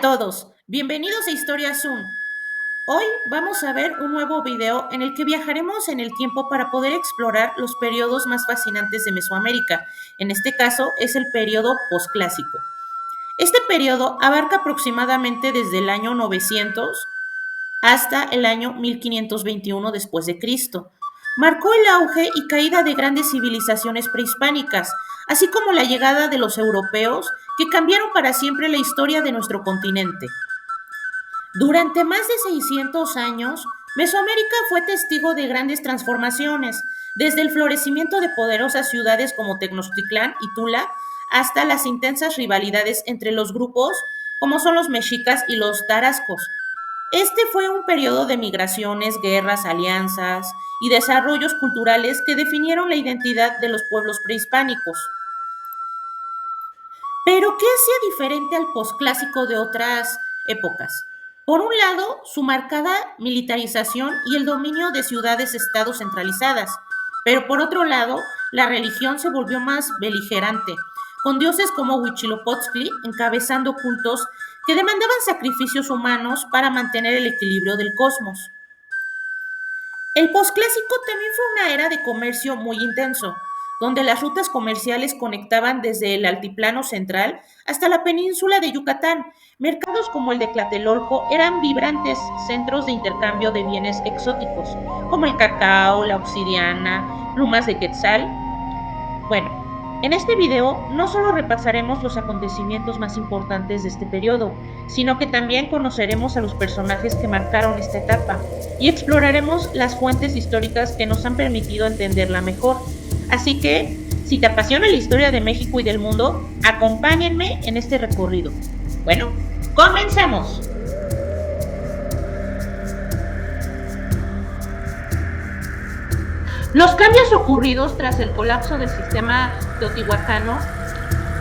todos, bienvenidos a Historia Zoom. Hoy vamos a ver un nuevo video en el que viajaremos en el tiempo para poder explorar los periodos más fascinantes de Mesoamérica. En este caso es el periodo posclásico. Este periodo abarca aproximadamente desde el año 900 hasta el año 1521 después de Cristo. Marcó el auge y caída de grandes civilizaciones prehispánicas, así como la llegada de los europeos que cambiaron para siempre la historia de nuestro continente. Durante más de 600 años, Mesoamérica fue testigo de grandes transformaciones, desde el florecimiento de poderosas ciudades como Tenochtitlán y Tula, hasta las intensas rivalidades entre los grupos como son los mexicas y los tarascos. Este fue un periodo de migraciones, guerras, alianzas y desarrollos culturales que definieron la identidad de los pueblos prehispánicos. Pero, ¿qué hacía diferente al posclásico de otras épocas? Por un lado, su marcada militarización y el dominio de ciudades-estados centralizadas, pero por otro lado, la religión se volvió más beligerante, con dioses como Huitzilopochtli encabezando cultos que demandaban sacrificios humanos para mantener el equilibrio del cosmos. El posclásico también fue una era de comercio muy intenso, donde las rutas comerciales conectaban desde el altiplano central hasta la península de Yucatán. Mercados como el de Tlatelolco eran vibrantes centros de intercambio de bienes exóticos, como el cacao, la obsidiana, plumas de quetzal. Bueno, en este video no solo repasaremos los acontecimientos más importantes de este periodo, sino que también conoceremos a los personajes que marcaron esta etapa y exploraremos las fuentes históricas que nos han permitido entenderla mejor. Así que, si te apasiona la historia de México y del mundo, acompáñenme en este recorrido. Bueno, comencemos. Los cambios ocurridos tras el colapso del sistema teotihuacano,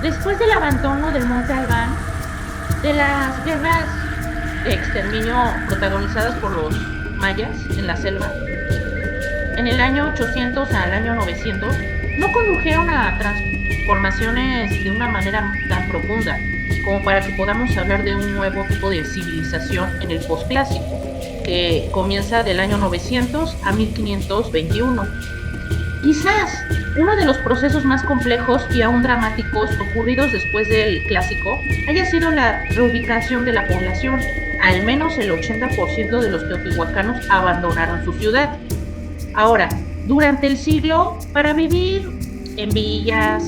después del abandono del Monte Albán, de las guerras de exterminio protagonizadas por los mayas en la selva, en el año 800 al año 900, no condujeron a transformaciones de una manera tan profunda como para que podamos hablar de un nuevo tipo de civilización en el posclásico, que comienza del año 900 a 1521. Quizás uno de los procesos más complejos y aún dramáticos ocurridos después del clásico haya sido la reubicación de la población. Al menos el 80% de los teotihuacanos abandonaron su ciudad. Ahora, durante el siglo, para vivir en villas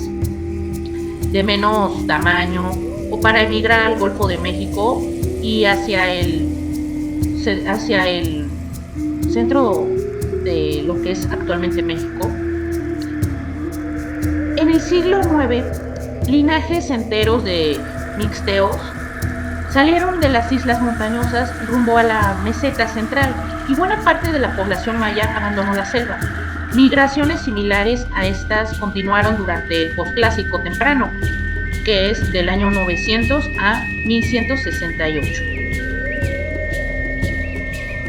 de menos tamaño o para emigrar al Golfo de México y hacia el centro de lo que es actualmente México. En el siglo IX, linajes enteros de mixteos salieron de las islas montañosas rumbo a la meseta central y buena parte de la población maya abandonó la selva. Migraciones similares a estas continuaron durante el posclásico temprano, que es del año 900 a 1168.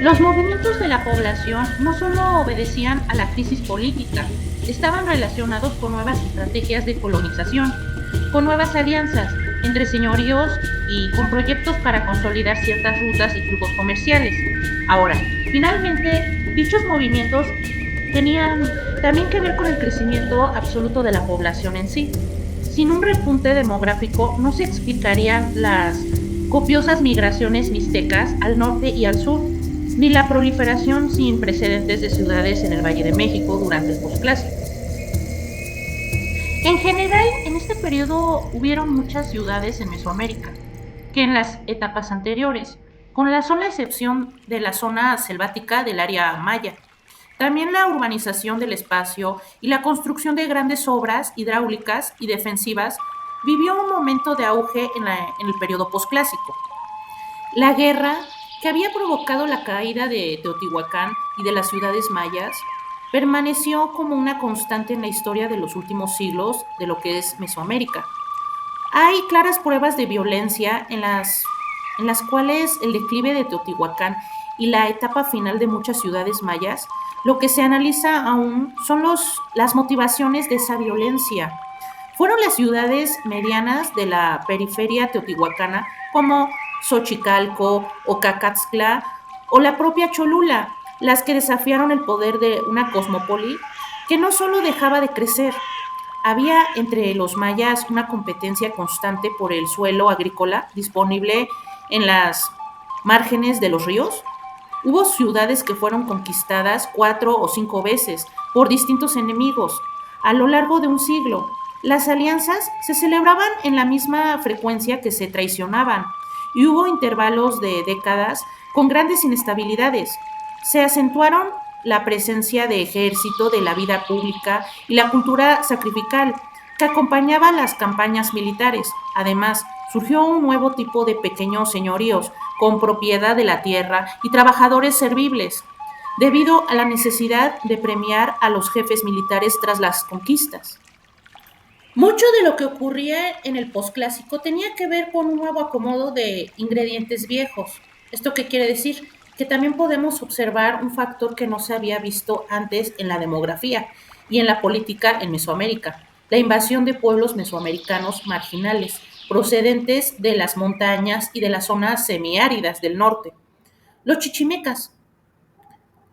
Los movimientos de la población no solo obedecían a la crisis política, estaban relacionados con nuevas estrategias de colonización, con nuevas alianzas entre señoríos y con proyectos para consolidar ciertas rutas y flujos comerciales. Ahora, finalmente, dichos movimientos tenían también que ver con el crecimiento absoluto de la población en sí. Sin un repunte demográfico no se explicarían las copiosas migraciones mixtecas al norte y al sur, ni la proliferación sin precedentes de ciudades en el Valle de México durante el posclásico. En general, en este periodo hubieron muchas ciudades en Mesoamérica que en las etapas anteriores, con la sola excepción de la zona selvática del área maya. También la urbanización del espacio y la construcción de grandes obras hidráulicas y defensivas vivió un momento de auge en el periodo posclásico. La guerra que había provocado la caída de Teotihuacán y de las ciudades mayas permaneció como una constante en la historia de los últimos siglos de lo que es Mesoamérica. Hay claras pruebas de violencia en las cuales el declive de Teotihuacán y la etapa final de muchas ciudades mayas, lo que se analiza aún son las motivaciones de esa violencia. Fueron las ciudades medianas de la periferia teotihuacana, como Xochicalco, Ocacaxtla o la propia Cholula, las que desafiaron el poder de una cosmópoli que no solo dejaba de crecer. Había entre los mayas una competencia constante por el suelo agrícola disponible en las márgenes de los ríos. Hubo ciudades que fueron conquistadas 4 o 5 veces por distintos enemigos a lo largo de un siglo. Las alianzas se celebraban en la misma frecuencia que se traicionaban y hubo intervalos de décadas con grandes inestabilidades. Se acentuaron la presencia de ejército, de la vida pública y la cultura sacrificial que acompañaba las campañas militares. Además, surgió un nuevo tipo de pequeños señoríos con propiedad de la tierra y trabajadores servibles, debido a la necesidad de premiar a los jefes militares tras las conquistas. Mucho de lo que ocurría en el posclásico tenía que ver con un nuevo acomodo de ingredientes viejos. ¿Esto qué quiere decir? Que también podemos observar un factor que no se había visto antes en la demografía y en la política en Mesoamérica: la invasión de pueblos mesoamericanos marginales, procedentes de las montañas y de las zonas semiáridas del norte, los chichimecas.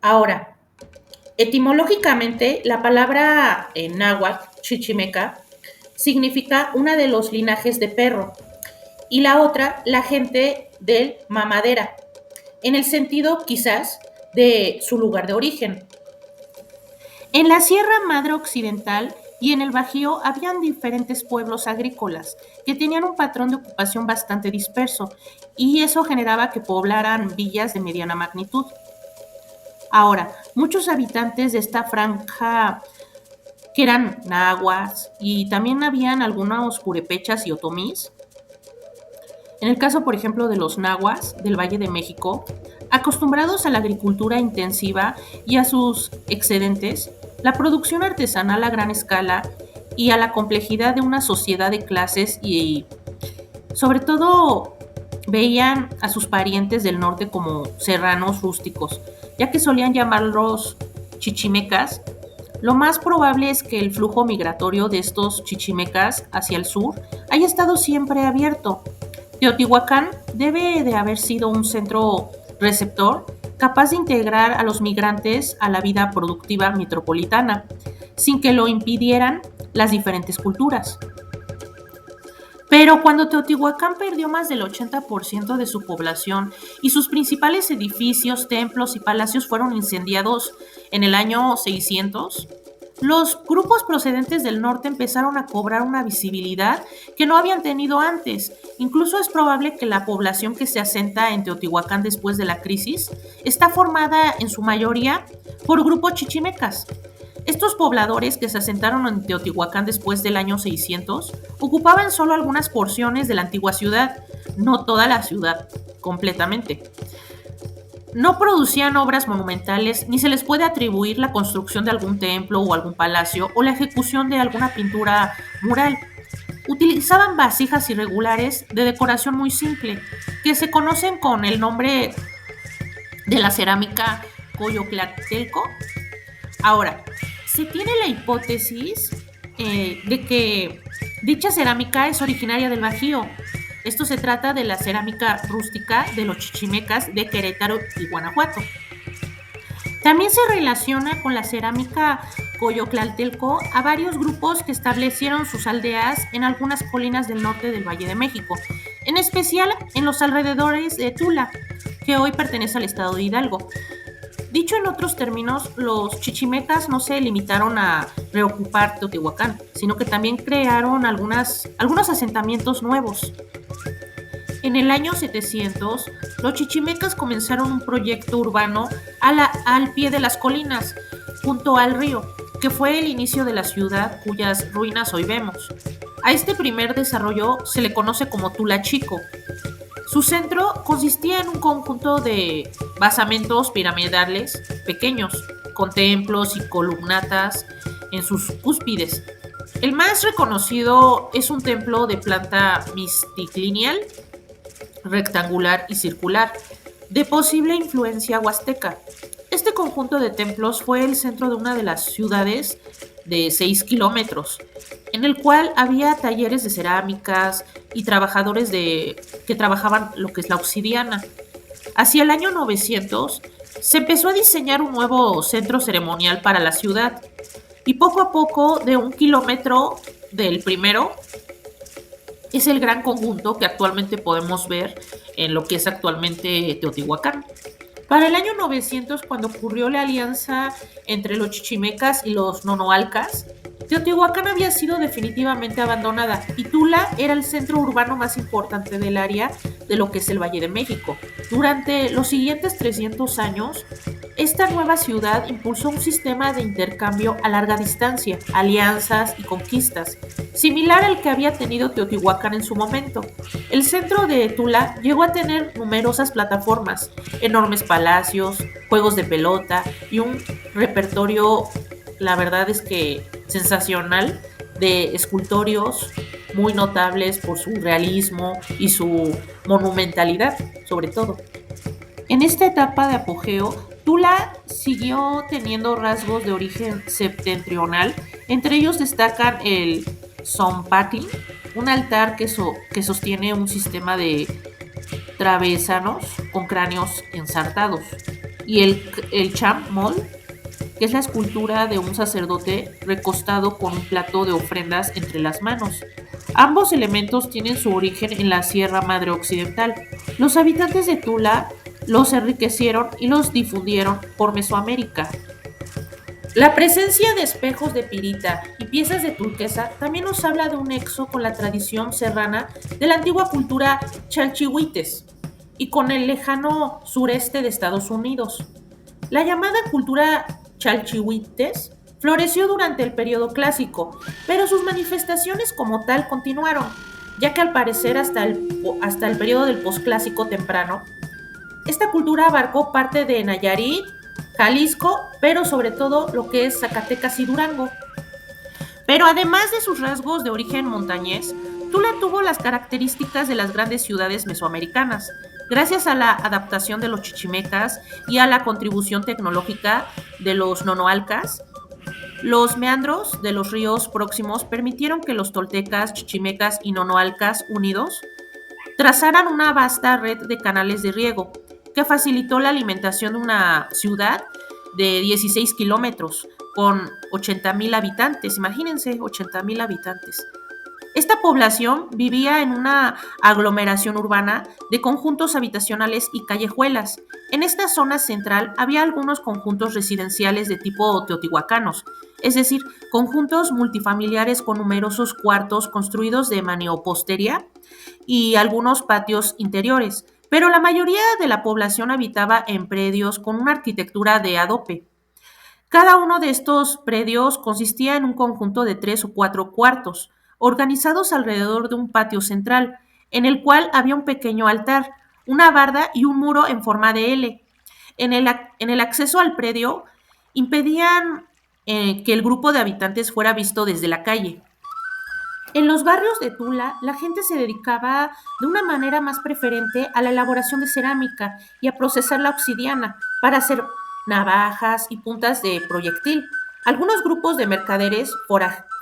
Ahora, etimológicamente, la palabra en náhuatl, chichimeca, significa una de los linajes de perro y la otra, la gente del mamadera, en el sentido quizás de su lugar de origen. En la Sierra Madre Occidental y en el Bajío habían diferentes pueblos agrícolas que tenían un patrón de ocupación bastante disperso y eso generaba que poblaran villas de mediana magnitud. Ahora, muchos habitantes de esta franja que eran nahuas y también habían algunos purépechas y otomís. En el caso, por ejemplo, de los nahuas del Valle de México, acostumbrados a la agricultura intensiva y a sus excedentes, la producción artesanal a gran escala y a la complejidad de una sociedad de clases y sobre todo veían a sus parientes del norte como serranos rústicos, ya que solían llamarlos chichimecas. Lo más probable es que el flujo migratorio de estos chichimecas hacia el sur haya estado siempre abierto. Teotihuacán debe de haber sido un centro receptor capaz de integrar a los migrantes a la vida productiva metropolitana, sin que lo impidieran las diferentes culturas. Pero cuando Teotihuacán perdió más del 80% de su población y sus principales edificios, templos y palacios fueron incendiados en el año 600, los grupos procedentes del norte empezaron a cobrar una visibilidad que no habían tenido antes. Incluso es probable que la población que se asenta en Teotihuacán después de la crisis está formada en su mayoría por grupos chichimecas. Estos pobladores que se asentaron en Teotihuacán después del año 600 ocupaban solo algunas porciones de la antigua ciudad, no toda la ciudad completamente. No producían obras monumentales ni se les puede atribuir la construcción de algún templo o algún palacio o la ejecución de alguna pintura mural. Utilizaban vasijas irregulares de decoración muy simple, que se conocen con el nombre de la cerámica Coyoclatelco. Ahora, se tiene la hipótesis de que dicha cerámica es originaria del Bajío. Esto se trata de la cerámica rústica de los chichimecas de Querétaro y Guanajuato. También se relaciona con la cerámica Coyoclaltelco a varios grupos que establecieron sus aldeas en algunas colinas del norte del Valle de México, en especial en los alrededores de Tula, que hoy pertenece al estado de Hidalgo. Dicho en otros términos, los chichimecas no se limitaron a reocupar Teotihuacán, sino que también crearon algunos asentamientos nuevos. En el año 700, los chichimecas comenzaron un proyecto urbano al pie de las colinas, junto al río, que fue el inicio de la ciudad cuyas ruinas hoy vemos. A este primer desarrollo se le conoce como Tula Chico. Su centro consistía en un conjunto de basamentos piramidales pequeños, con templos y columnatas en sus cúspides. El más reconocido es un templo de planta misticlineal, rectangular y circular, de posible influencia huasteca. Este conjunto de templos fue el centro de una de las ciudades de 6 kilómetros, en el cual había talleres de cerámicas y trabajadores de que trabajaban lo que es la obsidiana. Hacia el año 900 se empezó a diseñar un nuevo centro ceremonial para la ciudad y poco a poco, de 1 kilómetro del primero, es el gran conjunto que actualmente podemos ver en lo que es actualmente Teotihuacán. Para el año 900, cuando ocurrió la alianza entre los chichimecas y los nonoalcas, Teotihuacán había sido definitivamente abandonada y Tula era el centro urbano más importante del área de lo que es el Valle de México. Durante los siguientes 300 años, esta nueva ciudad impulsó un sistema de intercambio a larga distancia, alianzas y conquistas, similar al que había tenido Teotihuacán en su momento. El centro de Tula llegó a tener numerosas plataformas, enormes palacios, juegos de pelota y un repertorio, la verdad es que sensacional, de escultorios muy notables por su realismo y su monumentalidad, sobre todo. En esta etapa de apogeo, Tula siguió teniendo rasgos de origen septentrional. Entre ellos destacan el Zompatli, un altar que sostiene un sistema de travesanos con cráneos ensartados, y el Chamol, que es la escultura de un sacerdote recostado con un plato de ofrendas entre las manos. Ambos elementos tienen su origen en la Sierra Madre Occidental. Los habitantes de Tula los enriquecieron y los difundieron por Mesoamérica. La presencia de espejos de pirita y piezas de turquesa también nos habla de un nexo con la tradición serrana de la antigua cultura chalchihuites y con el lejano sureste de Estados Unidos. La llamada cultura chalchihuites floreció durante el periodo clásico, pero sus manifestaciones como tal continuaron, ya que al parecer hasta el periodo del posclásico temprano, esta cultura abarcó parte de Nayarit, Jalisco, pero sobre todo lo que es Zacatecas y Durango. Pero además de sus rasgos de origen montañés, Tula tuvo las características de las grandes ciudades mesoamericanas, gracias a la adaptación de los chichimecas y a la contribución tecnológica de los nonoalcas. Los meandros de los ríos próximos permitieron que los toltecas, chichimecas y nonoalcas unidos trazaran una vasta red de canales de riego que facilitó la alimentación de una ciudad de 16 kilómetros con 80,000 habitantes. Imagínense, 80,000 habitantes. Esta población vivía en una aglomeración urbana de conjuntos habitacionales y callejuelas. En esta zona central había algunos conjuntos residenciales de tipo teotihuacanos, es decir, conjuntos multifamiliares con numerosos cuartos construidos de mampostería y algunos patios interiores, pero la mayoría de la población habitaba en predios con una arquitectura de adobe. Cada uno de estos predios consistía en un conjunto de 3 o 4 cuartos, organizados alrededor de un patio central, en el cual había un pequeño altar, una barda y un muro en forma de L. En el acceso al predio impedían que el grupo de habitantes fuera visto desde la calle. En los barrios de Tula, la gente se dedicaba de una manera más preferente a la elaboración de cerámica y a procesar la obsidiana para hacer navajas y puntas de proyectil. Algunos grupos de mercaderes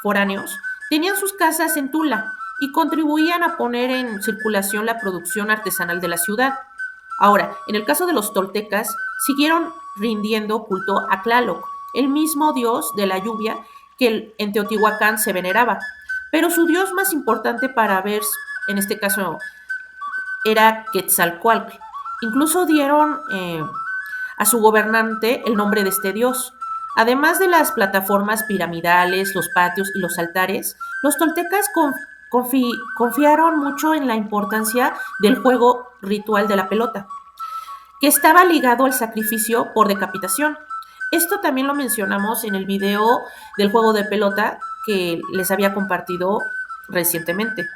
foráneos tenían sus casas en Tula y contribuían a poner en circulación la producción artesanal de la ciudad. Ahora, en el caso de los toltecas, siguieron rindiendo culto a Tlaloc, el mismo dios de la lluvia que en Teotihuacán se veneraba. Pero su dios más importante para ver, en este caso, era Quetzalcóatl. Incluso dieron a su gobernante el nombre de este dios. Además de las plataformas piramidales, los patios y los altares, los toltecas confiaron mucho en la importancia del juego ritual de la pelota, que estaba ligado al sacrificio por decapitación. Esto también lo mencionamos en el video del juego de pelota que les había compartido recientemente.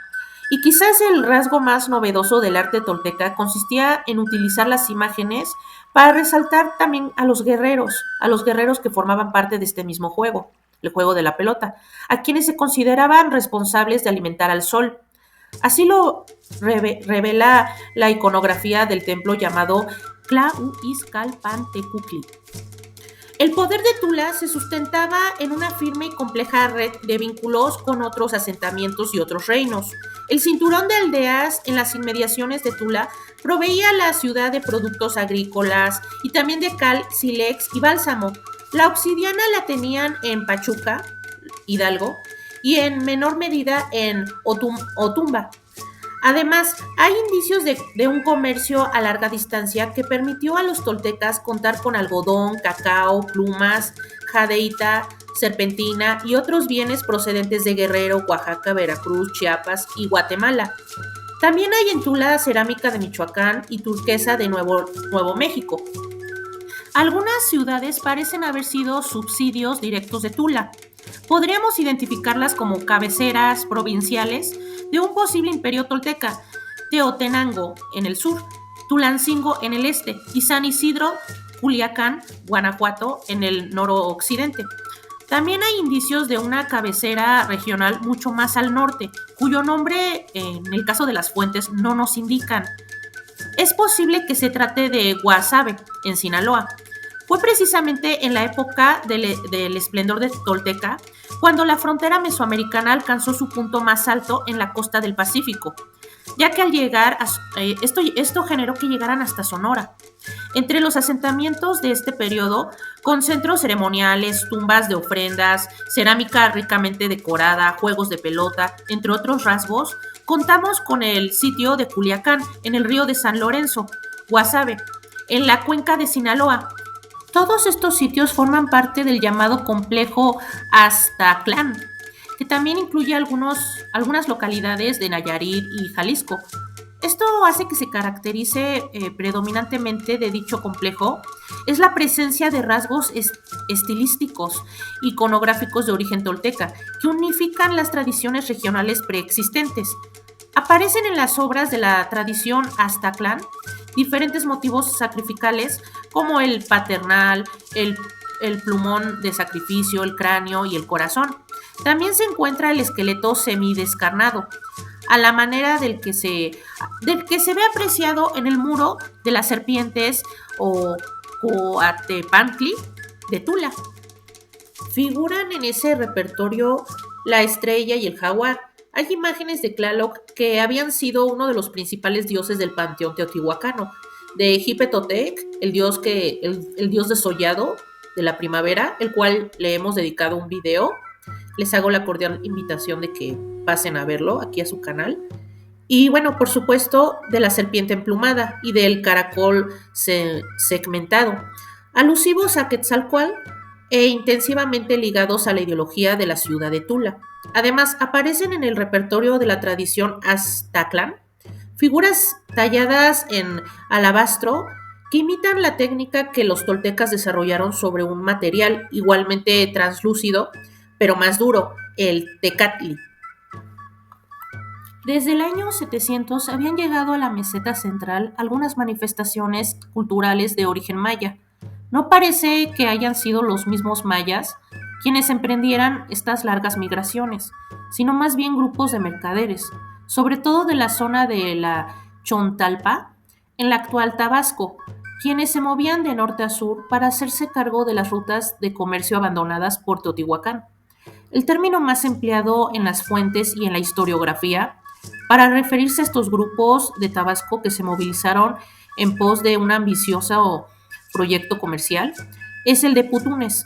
Y quizás el rasgo más novedoso del arte tolteca consistía en utilizar las imágenes para resaltar también a los guerreros que formaban parte de este mismo juego, el juego de la pelota, a quienes se consideraban responsables de alimentar al sol. Así lo revela la iconografía del templo llamado Tlahuizcalpantecutli. El poder de Tula se sustentaba en una firme y compleja red de vínculos con otros asentamientos y otros reinos. El cinturón de aldeas en las inmediaciones de Tula proveía a la ciudad de productos agrícolas y también de cal, sílex y bálsamo. La obsidiana la tenían en Pachuca, Hidalgo, y en menor medida en Otumba. Además, hay indicios de un comercio a larga distancia que permitió a los toltecas contar con algodón, cacao, plumas, jadeita, serpentina y otros bienes procedentes de Guerrero, Oaxaca, Veracruz, Chiapas y Guatemala. También hay en Tula cerámica de Michoacán y turquesa de Nuevo México. Algunas ciudades parecen haber sido subsidios directos de Tula. Podríamos identificarlas como cabeceras provinciales de un posible imperio tolteca: Teotenango en el sur, Tulancingo en el este y San Isidro, Culiacán, Guanajuato en el noroccidente. También hay indicios de una cabecera regional mucho más al norte, cuyo nombre, en el caso de las fuentes, no nos indican. Es posible que se trate de Guasave, en Sinaloa. Fue precisamente en la época del esplendor de Tolteca cuando la frontera mesoamericana alcanzó su punto más alto en la costa del Pacífico, ya que al llegar, esto generó que llegaran hasta Sonora. Entre los asentamientos de este periodo, con centros ceremoniales, tumbas de ofrendas, cerámica ricamente decorada, juegos de pelota, entre otros rasgos, contamos con el sitio de Culiacán, en el río de San Lorenzo, Guasave, en la cuenca de Sinaloa. Todos estos sitios forman parte del llamado complejo Aztaclán, que también incluye algunas localidades de Nayarit y Jalisco. Esto hace que se caracterice predominantemente de dicho complejo es la presencia de rasgos estilísticos, iconográficos de origen tolteca, que unifican las tradiciones regionales preexistentes. Aparecen en las obras de la tradición Aztaclán diferentes motivos sacrificales como el paternal, el plumón de sacrificio, el cráneo y el corazón. También se encuentra el esqueleto semidescarnado, a la manera del que se ve apreciado en el muro de las serpientes o Coatepantli de Tula. Figuran en ese repertorio la estrella y el jaguar. Hay imágenes de Tlaloc que habían sido uno de los principales dioses del panteón teotihuacano. De Jipetotec, el dios desollado de la primavera, el cual le hemos dedicado un video. Les hago la cordial invitación de que pasen a verlo aquí a su canal. Y bueno, por supuesto, de la serpiente emplumada y del caracol segmentado, alusivos a Quetzalcóatl e intensivamente ligados a la ideología de la ciudad de Tula. Además, aparecen en el repertorio de la tradición Aztaclán figuras talladas en alabastro que imitan la técnica que los toltecas desarrollaron sobre un material igualmente translúcido, pero más duro, el tecatli. Desde el año 700 habían llegado a la meseta central algunas manifestaciones culturales de origen maya. No parece que hayan sido los mismos mayas quienes emprendieran estas largas migraciones, sino más bien grupos de mercaderes, sobre todo de la zona de la Chontalpa, en la actual Tabasco, quienes se movían de norte a sur para hacerse cargo de las rutas de comercio abandonadas por Teotihuacán. El término más empleado en las fuentes y en la historiografía para referirse a estos grupos de Tabasco que se movilizaron en pos de un ambicioso proyecto comercial es el de Putunes.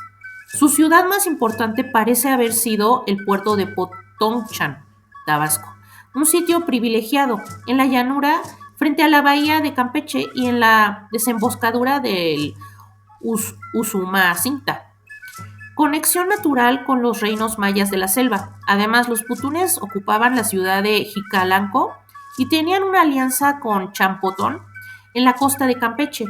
Su ciudad más importante parece haber sido el puerto de Potonchan, Tabasco, un sitio privilegiado en la llanura frente a la bahía de Campeche y en la desembocadura del Usumacinta. Conexión natural con los reinos mayas de la selva. Además, los putunes ocupaban la ciudad de Jicalanco y tenían una alianza con Champotón en la costa de Campeche.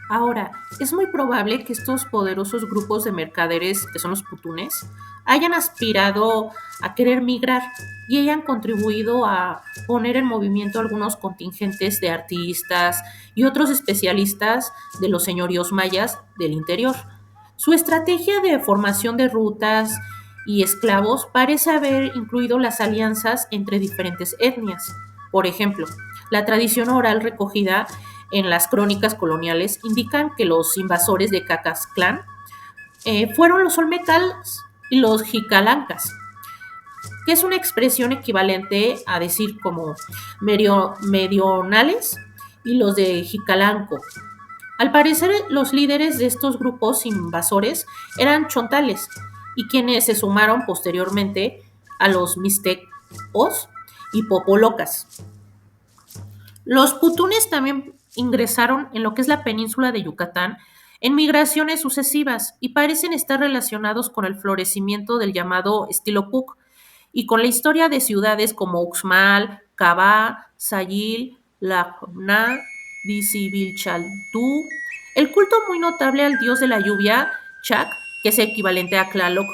Ahora, es muy probable que estos poderosos grupos de mercaderes, que son los putunes, hayan aspirado a querer migrar y hayan contribuido a poner en movimiento algunos contingentes de artistas y otros especialistas de los señoríos mayas del interior. Su estrategia de formación de rutas y esclavos parece haber incluido las alianzas entre diferentes etnias. Por ejemplo, la tradición oral recogida en las crónicas coloniales indican que los invasores de Cacaxclán fueron los Olmecas y los Jicalancas, que es una expresión equivalente a decir como medionales y los de Jicalanco. Al parecer, los líderes de estos grupos invasores eran chontales y quienes se sumaron posteriormente a los mixtecos y popolocas. Los putunes también ingresaron en lo que es la península de Yucatán en migraciones sucesivas y parecen estar relacionados con el florecimiento del llamado estilo Puc y con la historia de ciudades como Uxmal, Cabá, Sayil, Lajna, Visibilchaltú. El culto muy notable al dios de la lluvia, Chac, que es equivalente a Tlaloc,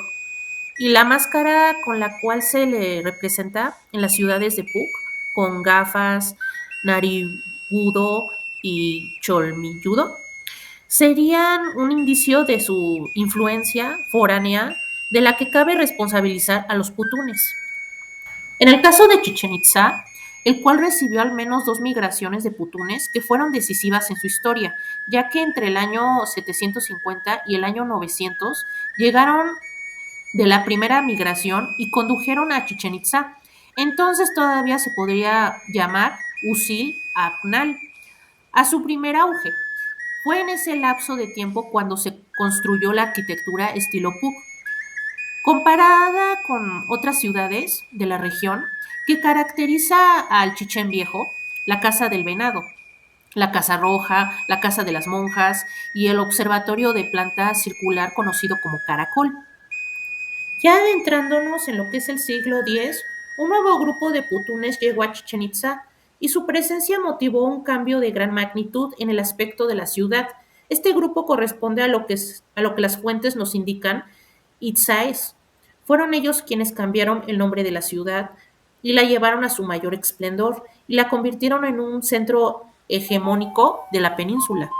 y la máscara con la cual se le representa en las ciudades de Puc, con gafas, narigudo y cholmilludo, serían un indicio de su influencia foránea de la que cabe responsabilizar a los putunes. En el caso de Chichen Itza, el cual recibió al menos dos migraciones de putunes que fueron decisivas en su historia, ya que entre el año 750 y el año 900 llegaron de la primera migración y condujeron a Chichen Itza. Entonces todavía se podría llamar Usil Abnal a su primer auge. Fue en ese lapso de tiempo cuando se construyó la arquitectura estilo Puc, comparada con otras ciudades de la región que caracteriza al Chichén Viejo, la Casa del Venado, la Casa Roja, la Casa de las Monjas y el observatorio de planta circular conocido como Caracol. Ya adentrándonos en lo que es el siglo X, un nuevo grupo de putunes llegó a Chichen Itza y su presencia motivó un cambio de gran magnitud en el aspecto de la ciudad. Este grupo corresponde a lo que las fuentes nos indican itzáes. Fueron ellos quienes cambiaron el nombre de la ciudad y la llevaron a su mayor esplendor y la convirtieron en un centro hegemónico de la península.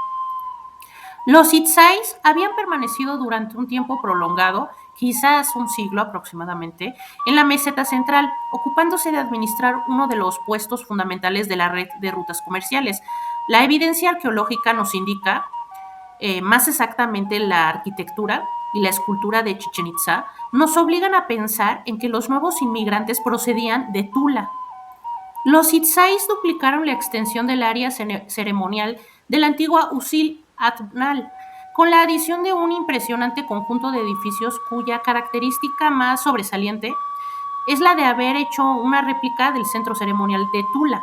Los Itzáes habían permanecido durante un tiempo prolongado, quizás un siglo aproximadamente, en la meseta central, ocupándose de administrar uno de los puestos fundamentales de la red de rutas comerciales. La evidencia arqueológica nos indica, más exactamente la arquitectura y la escultura de Chichen Itza, nos obligan a pensar en que los nuevos inmigrantes procedían de Tula. Los Itzáes duplicaron la extensión del área ceremonial de la antigua Usil Atnal, con la adición de un impresionante conjunto de edificios cuya característica más sobresaliente es la de haber hecho una réplica del centro ceremonial de Tula.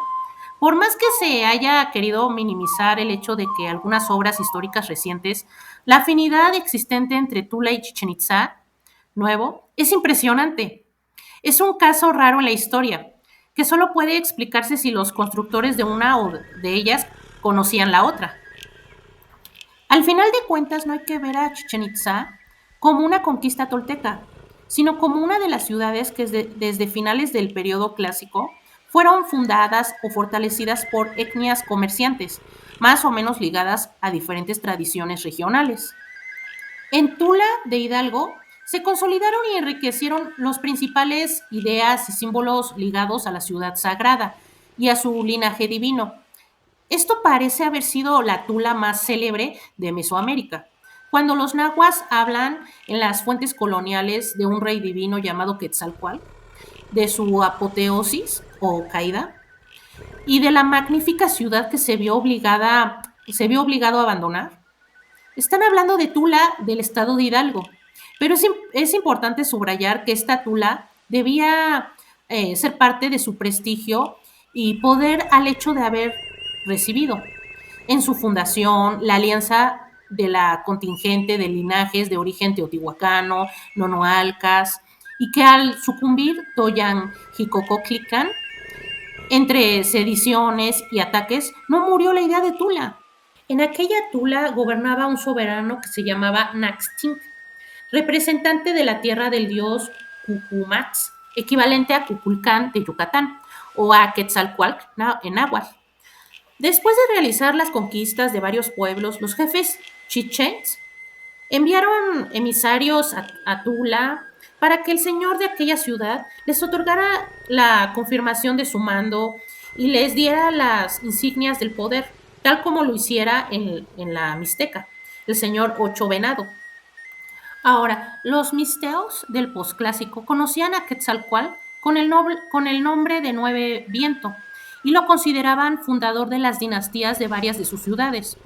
Por más que se haya querido minimizar el hecho de que algunas obras históricas recientes, la afinidad existente entre Tula y Chichen Itza, nuevo, es impresionante. Es un caso raro en la historia, que solo puede explicarse si los constructores de una o de ellas conocían la otra. Al final de cuentas, no hay que ver a Chichen Itza como una conquista tolteca, sino como una de las ciudades que desde finales del periodo clásico fueron fundadas o fortalecidas por etnias comerciantes, más o menos ligadas a diferentes tradiciones regionales. En Tula de Hidalgo se consolidaron y enriquecieron los principales ideas y símbolos ligados a la ciudad sagrada y a su linaje divino. Esto parece haber sido la Tula más célebre de Mesoamérica. Cuando los nahuas hablan en las fuentes coloniales de un rey divino llamado Quetzalcóatl, de su apoteosis o caída, y de la magnífica ciudad que se vio obligado a abandonar, están hablando de Tula del estado de Hidalgo. Pero es importante subrayar que esta Tula debía ser parte de su prestigio y poder al hecho de haber recibido en su fundación la alianza de la contingente de linajes de origen teotihuacano, nonoalcas, y que al sucumbir Toyan Jicococlican, entre sediciones y ataques, no murió la idea de Tula. En aquella Tula gobernaba un soberano que se llamaba Naxtink, representante de la tierra del dios Cucumax, equivalente a Cuculcán de Yucatán, o a Quetzalcóatl en náhuatl. Después de realizar las conquistas de varios pueblos, los jefes chichens enviaron emisarios a Tula para que el señor de aquella ciudad les otorgara la confirmación de su mando y les diera las insignias del poder. tal como lo hiciera en la Mixteca, el señor Ocho Venado. Ahora, los mixteos del posclásico conocían a Quetzalcóatl con el nombre de Nueve Viento y lo consideraban fundador de las dinastías de varias de sus ciudades.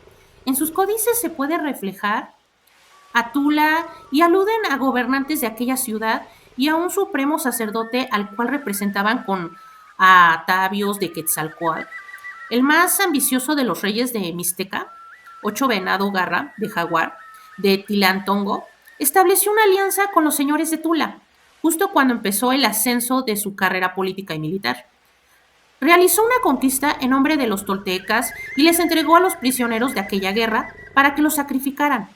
En sus códices se puede reflejar a Tula y aluden a gobernantes de aquella ciudad y a un supremo sacerdote al cual representaban con atavios de Quetzalcóatl. El más ambicioso de los reyes de Mixteca, Ocho Venado Garra de Jaguar, de Tilantongo, estableció una alianza con los señores de Tula, justo cuando empezó el ascenso de su carrera política y militar. Realizó una conquista en nombre de los toltecas y les entregó a los prisioneros de aquella guerra para que los sacrificaran.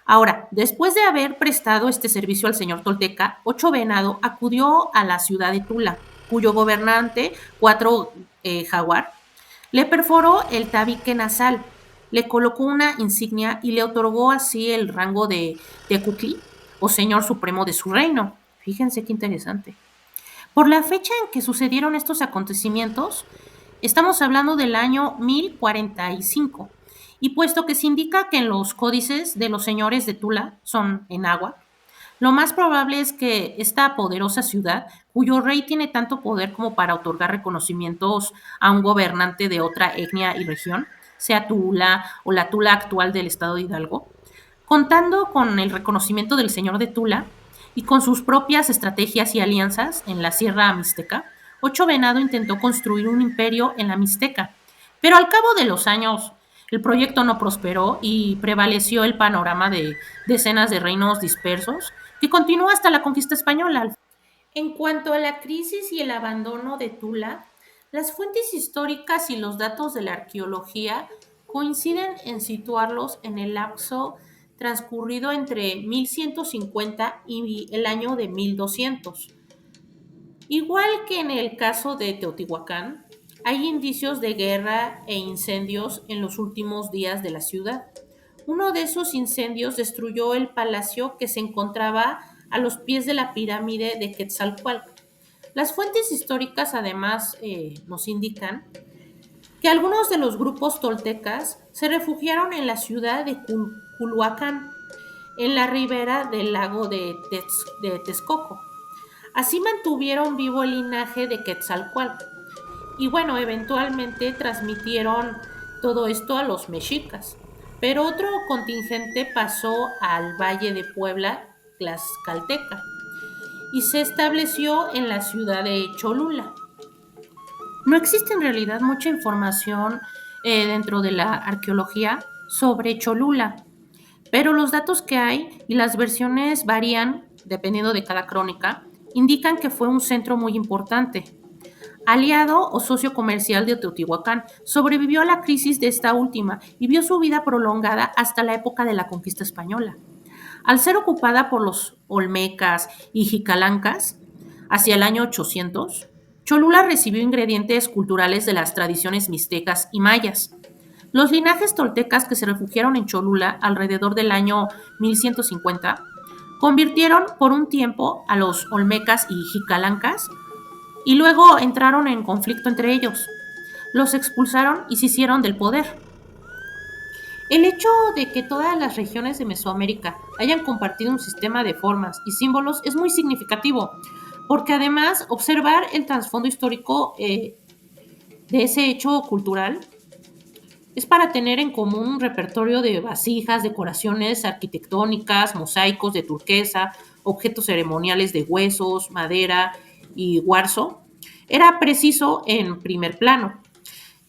Ahora, después de haber prestado este servicio al señor tolteca, Ocho Venado acudió a la ciudad de Tula, cuyo gobernante, Cuatro Jaguar, le perforó el tabique nasal, le colocó una insignia y le otorgó así el rango de Tecutli, o señor supremo de su reino. Fíjense qué interesante. Por la fecha en que sucedieron estos acontecimientos, estamos hablando del año 1045, y puesto que se indica que en los códices de los señores de Tula son en agua, lo más probable es que esta poderosa ciudad, cuyo rey tiene tanto poder como para otorgar reconocimientos a un gobernante de otra etnia y región, sea Tula o la Tula actual del estado de Hidalgo, contando con el reconocimiento del señor de Tula y con sus propias estrategias y alianzas en la Sierra Mixteca, Ocho Venado intentó construir un imperio en la Mixteca, pero al cabo de los años el proyecto no prosperó y prevaleció el panorama de decenas de reinos dispersos que continuó hasta la conquista española. En cuanto a la crisis y el abandono de Tula, las fuentes históricas y los datos de la arqueología coinciden en situarlos en el lapso transcurrido entre 1150 y el año de 1200. Igual que en el caso de Teotihuacán, hay indicios de guerra e incendios en los últimos días de la ciudad. Uno de esos incendios destruyó el palacio que se encontraba a los pies de la pirámide de Quetzalcóatl. Las fuentes históricas además nos indican que algunos de los grupos toltecas se refugiaron en la ciudad de Culhuacán, en la ribera del lago de Texcoco. Así mantuvieron vivo el linaje de Quetzalcóatl. Y bueno, eventualmente transmitieron todo esto a los mexicas. Pero otro contingente pasó al Valle de Puebla, Tlaxcalteca, y se estableció en la ciudad de Cholula. No existe en realidad mucha información dentro de la arqueología sobre Cholula, pero los datos que hay y las versiones varían dependiendo de cada crónica, indican que fue un centro muy importante. Aliado o socio comercial de Teotihuacán, sobrevivió a la crisis de esta última y vio su vida prolongada hasta la época de la conquista española. Al ser ocupada por los olmecas y jicalancas hacia el año 800, Cholula recibió ingredientes culturales de las tradiciones mixtecas y mayas. Los linajes toltecas que se refugiaron en Cholula alrededor del año 1150 convirtieron por un tiempo a los olmecas y jicalancas y luego entraron en conflicto entre ellos. Los expulsaron y se hicieron del poder. El hecho de que todas las regiones de Mesoamérica hayan compartido un sistema de formas y símbolos es muy significativo, porque además observar el trasfondo histórico de ese hecho cultural es para tener en común un repertorio de vasijas, decoraciones arquitectónicas, mosaicos de turquesa, objetos ceremoniales de huesos, madera y cuarzo. Era preciso en primer plano.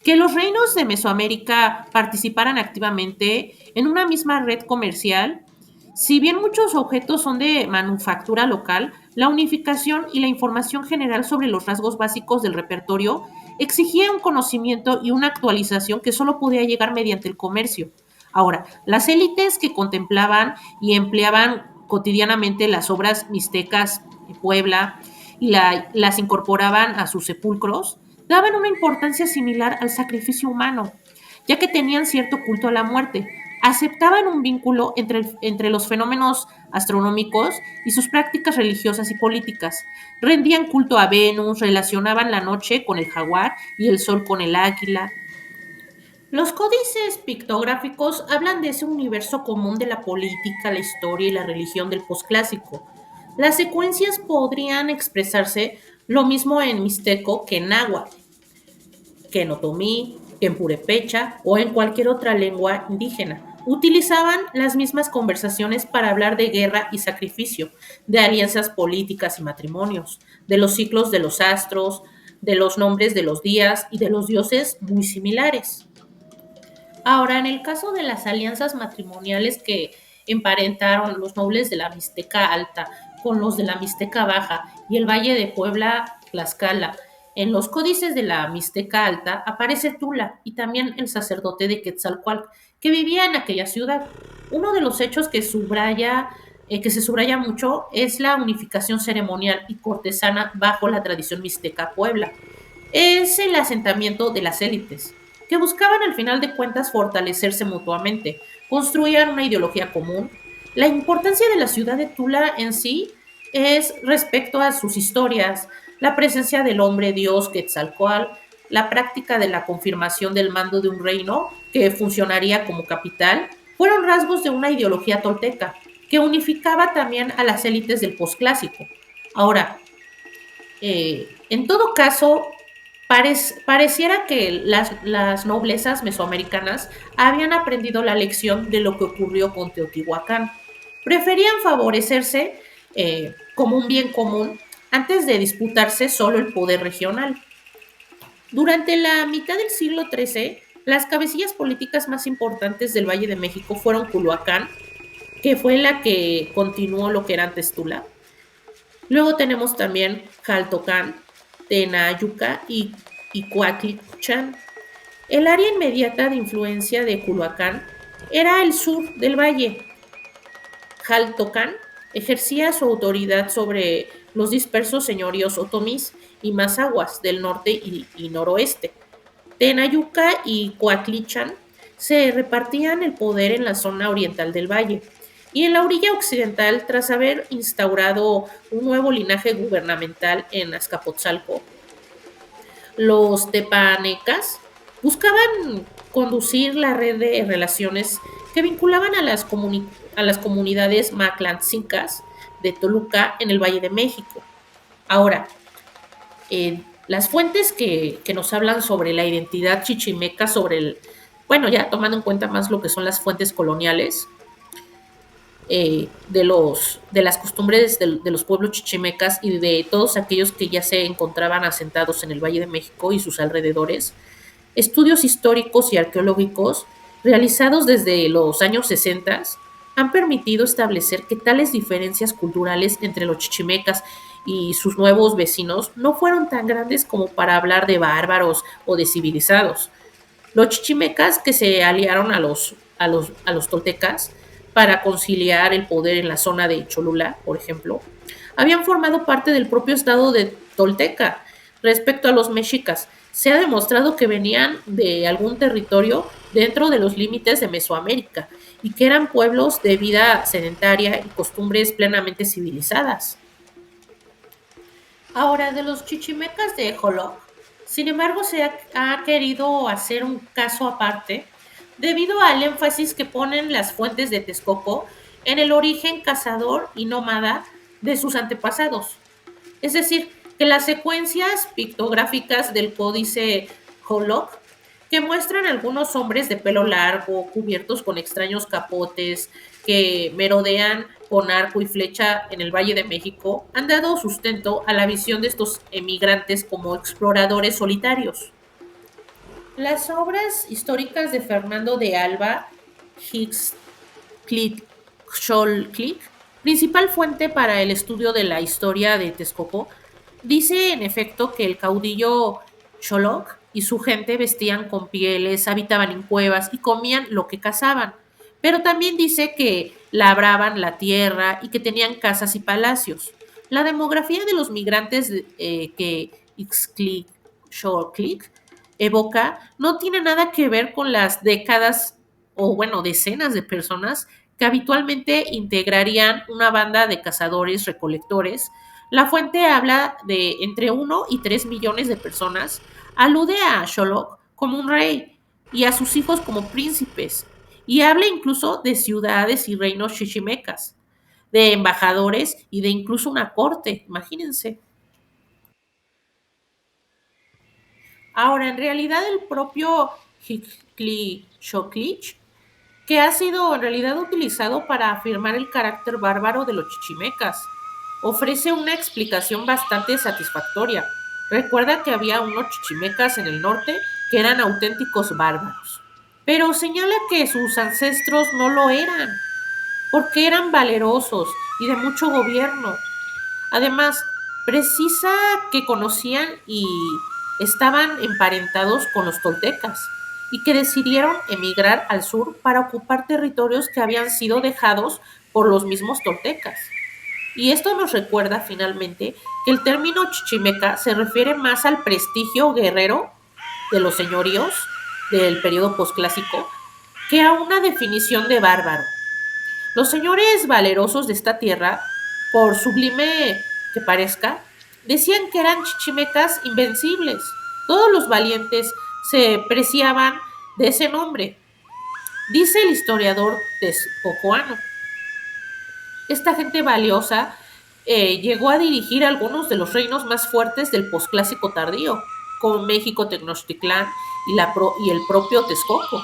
Que los reinos de Mesoamérica participaran activamente en una misma red comercial, si bien muchos objetos son de manufactura local, la unificación y la información general sobre los rasgos básicos del repertorio exigía un conocimiento y una actualización que solo podía llegar mediante el comercio. Ahora, las élites que contemplaban y empleaban cotidianamente las obras mixtecas de Puebla y las incorporaban a sus sepulcros, daban una importancia similar al sacrificio humano, ya que tenían cierto culto a la muerte, aceptaban un vínculo entre los fenómenos astronómicos y sus prácticas religiosas y políticas, rendían culto a Venus, relacionaban la noche con el jaguar y el sol con el águila. Los códices pictográficos hablan de ese universo común de la política, la historia y la religión del posclásico. Las secuencias podrían expresarse lo mismo en mixteco que en náhuatl, que en otomí, que en purépecha o en cualquier otra lengua indígena. Utilizaban las mismas conversaciones para hablar de guerra y sacrificio, de alianzas políticas y matrimonios, de los ciclos de los astros, de los nombres de los días y de los dioses muy similares. Ahora, en el caso de las alianzas matrimoniales que emparentaron los nobles de la Mixteca Alta con los de la Mixteca Baja y el Valle de Puebla, Tlaxcala, en los códices de la Mixteca Alta aparece Tula y también el sacerdote de Quetzalcoatl que vivía en aquella ciudad. Uno de los hechos que se subraya mucho es la unificación ceremonial y cortesana bajo la tradición mixteca Puebla. Es el asentamiento de las élites, que buscaban al final de cuentas fortalecerse mutuamente, construían una ideología común. La importancia de la ciudad de Tula en sí es respecto a sus historias, la presencia del hombre Dios Quetzalcóatl, la práctica de la confirmación del mando de un reino que funcionaría como capital, fueron rasgos de una ideología tolteca que unificaba también a las élites del posclásico. Ahora, en todo caso, pareciera que las noblezas mesoamericanas habían aprendido la lección de lo que ocurrió con Teotihuacán. Preferían favorecerse como un bien común antes de disputarse solo el poder regional. Durante la mitad del siglo XIII, las cabecillas políticas más importantes del Valle de México fueron Culhuacán, que fue la que continuó lo que era antes Tula. Luego tenemos también Jaltocán, Tenayuca y Coatlichan. El área inmediata de influencia de Culhuacán era el sur del valle. Jaltocán ejercía su autoridad sobre los dispersos señoríos otomís y mazahuas del norte y noroeste. Tenayuca y Coatlichan se repartían el poder en la zona oriental del valle. Y en la orilla occidental, tras haber instaurado un nuevo linaje gubernamental en Azcapotzalco, los tepanecas buscaban conducir la red de relaciones que vinculaban a las comunidades maclancicas de Toluca en el Valle de México. Ahora, las fuentes que nos hablan sobre la identidad chichimeca, bueno, ya tomando en cuenta más lo que son las fuentes coloniales, de las costumbres de los pueblos chichimecas y de todos aquellos que ya se encontraban asentados en el Valle de México y sus alrededores, estudios históricos y arqueológicos realizados desde los años 60 han permitido establecer que tales diferencias culturales entre los chichimecas y sus nuevos vecinos no fueron tan grandes como para hablar de bárbaros o de civilizados. Los chichimecas que se aliaron a los toltecas para conciliar el poder en la zona de Cholula, por ejemplo, habían formado parte del propio estado de Tolteca. Respecto a los mexicas, se ha demostrado que venían de algún territorio dentro de los límites de Mesoamérica y que eran pueblos de vida sedentaria y costumbres plenamente civilizadas. Ahora, de los chichimecas de Joloc, sin embargo, ha querido hacer un caso aparte debido al énfasis que ponen las fuentes de Texcoco en el origen cazador y nómada de sus antepasados. Es decir, que las secuencias pictográficas del códice Joloc, que muestran algunos hombres de pelo largo, cubiertos con extraños capotes, que merodean con arco y flecha en el Valle de México, han dado sustento a la visión de estos emigrantes como exploradores solitarios. Las obras históricas de Fernando de Alba, Hicks, Xolclic, principal fuente para el estudio de la historia de Texcoco, dice en efecto que el caudillo Xoloc y su gente vestían con pieles, habitaban en cuevas y comían lo que cazaban. Pero también dice que labraban la tierra y que tenían casas y palacios. La demografía de los migrantes que Ixtlic Xolclic evoca no tiene nada que ver con las décadas o bueno, decenas de personas que habitualmente integrarían una banda de cazadores recolectores. La fuente habla de entre 1 y 3 millones de personas, alude a Xoloc como un rey, y a sus hijos como príncipes, y habla incluso de ciudades y reinos chichimecas, de embajadores y de incluso una corte, imagínense. Ahora, en realidad el propio Xoclich, que ha sido en realidad utilizado para afirmar el carácter bárbaro de los chichimecas, ofrece una explicación bastante satisfactoria. Recuerda que había unos chichimecas en el norte que eran auténticos bárbaros, pero señala que sus ancestros no lo eran, porque eran valerosos y de mucho gobierno. Además, precisa que conocían y estaban emparentados con los toltecas y que decidieron emigrar al sur para ocupar territorios que habían sido dejados por los mismos toltecas. Y esto nos recuerda finalmente que el término chichimeca se refiere más al prestigio guerrero de los señoríos del periodo posclásico que a una definición de bárbaro. Los señores valerosos de esta tierra, por sublime que parezca, decían que eran chichimecas invencibles. Todos los valientes se preciaban de ese nombre, dice el historiador texcocoano. Esta gente valiosa llegó a dirigir algunos de los reinos más fuertes del posclásico tardío, como México, Tenochtitlán y el propio Texcoco.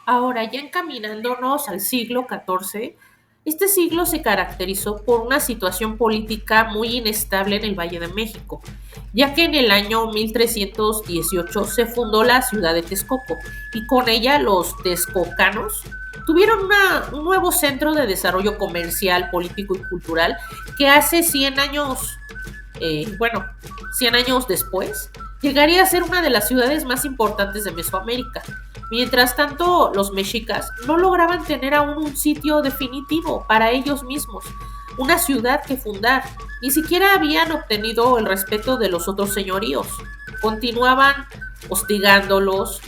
Ahora, ya encaminándonos al siglo XIV, este siglo se caracterizó por una situación política muy inestable en el Valle de México, ya que en el año 1318 se fundó la ciudad de Texcoco y con ella los texcocanos tuvieron un nuevo centro de desarrollo comercial, político y cultural que hace 100 años, bueno, 100 años después, llegaría a ser una de las ciudades más importantes de Mesoamérica. Mientras tanto, los mexicas no lograban tener aún un sitio definitivo para ellos mismos, una ciudad que fundar. Ni siquiera habían obtenido el respeto de los otros señoríos. Continuaban hostigándolos.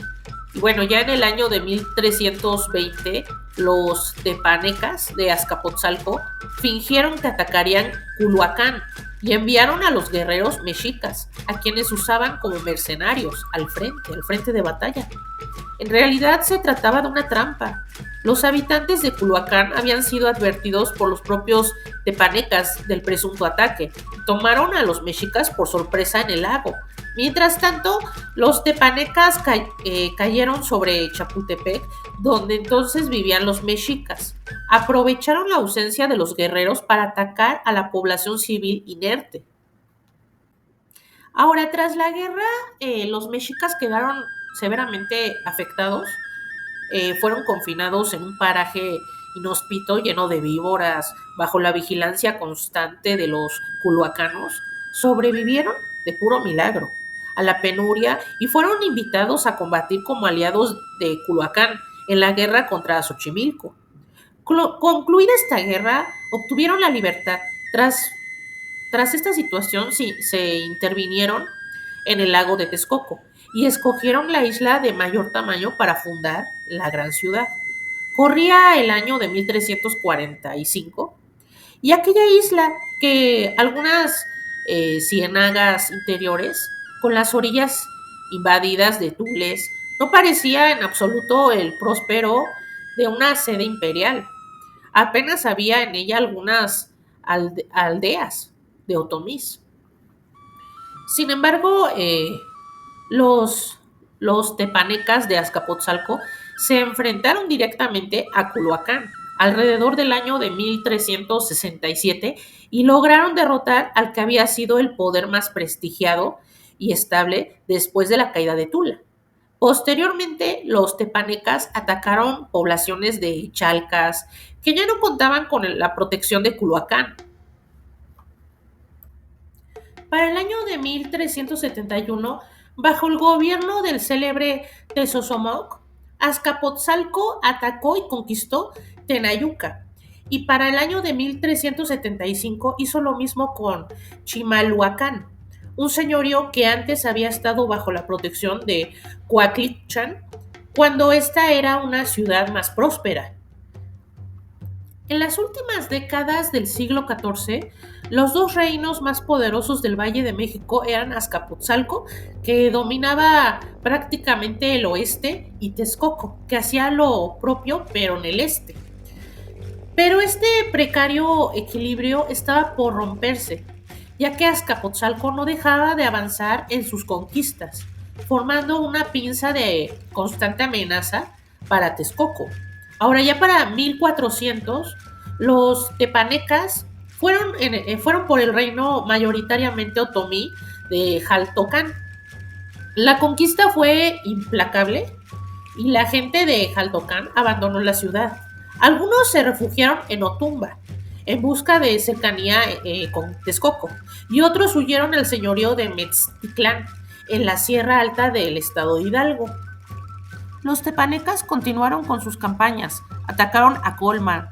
Y bueno, ya en el año de 1320, los tepanecas de Azcapotzalco fingieron que atacarían Culhuacán y enviaron a los guerreros mexicas, a quienes usaban como mercenarios al frente de batalla. En realidad se trataba de una trampa. Los habitantes de Culhuacán habían sido advertidos por los propios tepanecas del presunto ataque. Tomaron a los mexicas por sorpresa en el lago. Mientras tanto, los tepanecas cayeron sobre Chapultepec, donde entonces vivían los mexicas. Aprovecharon la ausencia de los guerreros para atacar a la población civil inerte. Ahora, tras la guerra, los mexicas quedaron severamente afectados. Fueron confinados en un paraje inhóspito lleno de víboras, bajo la vigilancia constante de los culhuacanos. Sobrevivieron de puro milagro a la penuria y fueron invitados a combatir como aliados de Culhuacán en la guerra contra Xochimilco. Concluida esta guerra, obtuvieron la libertad. Tras esta situación, sí, se intervinieron en el lago de Texcoco y escogieron la isla de mayor tamaño para fundar la gran ciudad. Corría el año de 1345 y aquella isla, que algunas cienagas interiores, con las orillas invadidas de tules, no parecía en absoluto el próspero de una sede imperial. Apenas había en ella algunas aldeas de otomís. Sin embargo, los, los tepanecas de Azcapotzalco se enfrentaron directamente a Culhuacán alrededor del año de 1367 y lograron derrotar al que había sido el poder más prestigiado y estable después de la caída de Tula. Posteriormente, los tepanecas atacaron poblaciones de chalcas que ya no contaban con la protección de Culhuacán. Para el año de 1371, bajo el gobierno del célebre Tezosomoc, Azcapotzalco atacó y conquistó Tenayuca. Y para el año de 1375 hizo lo mismo con Chimalhuacán, un señorío que antes había estado bajo la protección de Coatlichan, cuando esta era una ciudad más próspera. En las últimas décadas del siglo XIV, los dos reinos más poderosos del Valle de México eran Azcapotzalco, que dominaba prácticamente el oeste, y Texcoco, que hacía lo propio, pero en el este. Pero este precario equilibrio estaba por romperse, ya que Azcapotzalco no dejaba de avanzar en sus conquistas, formando una pinza de constante amenaza para Texcoco. Ahora ya para 1400, los tepanecas fueron por el reino mayoritariamente otomí de Jaltocán. La conquista fue implacable y la gente de Jaldocán abandonó la ciudad. Algunos se refugiaron en Otumba en busca de cercanía con Texcoco y otros huyeron al señorío de Metztitlán en la Sierra Alta del estado de Hidalgo. Los tepanecas continuaron con sus campañas, atacaron a Colman,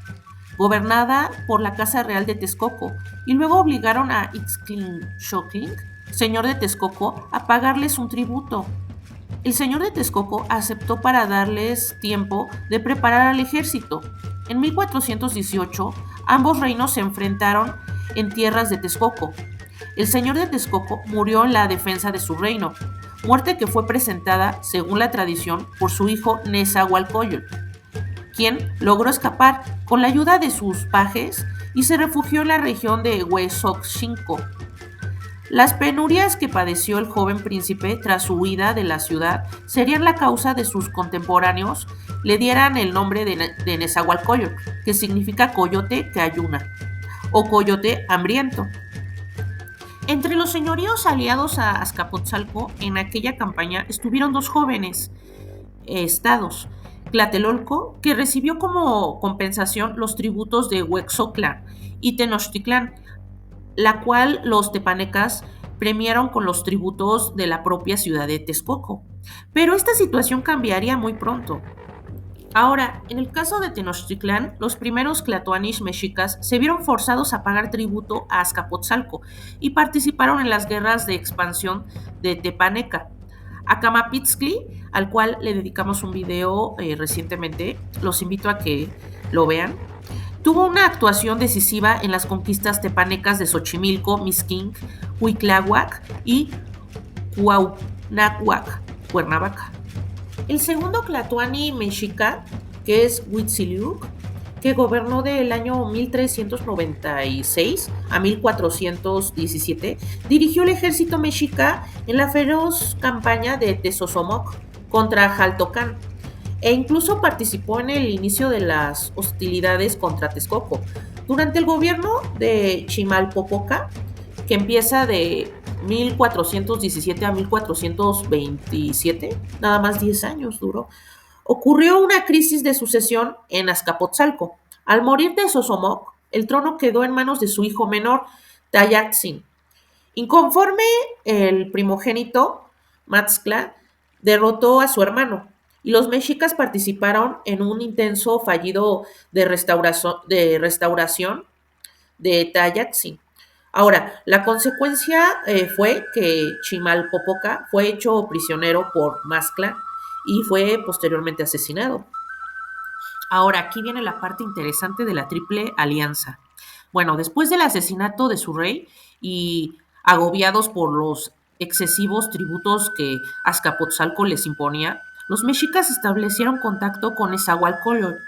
gobernada por la Casa Real de Texcoco, y luego obligaron a Ixtlilxóchitl, señor de Texcoco, a pagarles un tributo. El señor de Texcoco aceptó para darles tiempo de preparar al ejército. En 1418, ambos reinos se enfrentaron en tierras de Texcoco. El señor de Texcoco murió en la defensa de su reino, muerte que fue presentada, según la tradición, por su hijo Nezahualcóyotl, quien logró escapar con la ayuda de sus pajes y se refugió en la región de Huezoxinco. Las penurias que padeció el joven príncipe tras su huida de la ciudad serían la causa de sus contemporáneos le dieran el nombre de Nezahualcóyotl, que significa coyote que ayuna, o coyote hambriento. Entre los señoríos aliados a Azcapotzalco en aquella campaña estuvieron dos jóvenes estados, Tlatelolco, que recibió como compensación los tributos de Huexoclán, y Tenochtitlán, la cual los tepanecas premiaron con los tributos de la propia ciudad de Texcoco. Pero esta situación cambiaría muy pronto. Ahora, en el caso de Tenochtitlán, los primeros tlatoanis mexicas se vieron forzados a pagar tributo a Azcapotzalco y participaron en las guerras de expansión de Tepaneca. A Camapitzcli, al cual le dedicamos un video recientemente, los invito a que lo vean. Tuvo una actuación decisiva en las conquistas tepanecas de Xochimilco, Mixquinc, Huitláhuac y Cuauhnáhuac, Cuernavaca. El segundo tlatoani mexica, que es Huitziliuc, que gobernó del año 1396 a 1417, dirigió el ejército mexica en la feroz campaña de Tezozomoc contra Jaltocán, e incluso participó en el inicio de las hostilidades contra Texcoco. Durante el gobierno de Chimalpopoca, que empieza de 1417 a 1427, nada más 10 años duró, ocurrió una crisis de sucesión en Azcapotzalco. Al morir de Sosomoc, el trono quedó en manos de su hijo menor, Tayatzin. Inconforme, el primogénito, Maxtla, derrotó a su hermano, y los mexicas participaron en un intenso fallido de restauración de Tayatzin. Ahora, la consecuencia fue que Chimalpopoca fue hecho prisionero por Maxtla y fue posteriormente asesinado. Ahora, aquí viene la parte interesante de la Triple Alianza. Bueno, después del asesinato de su rey y agobiados por los excesivos tributos que Azcapotzalco les imponía, los mexicas establecieron contacto con Nezahualcóyotl,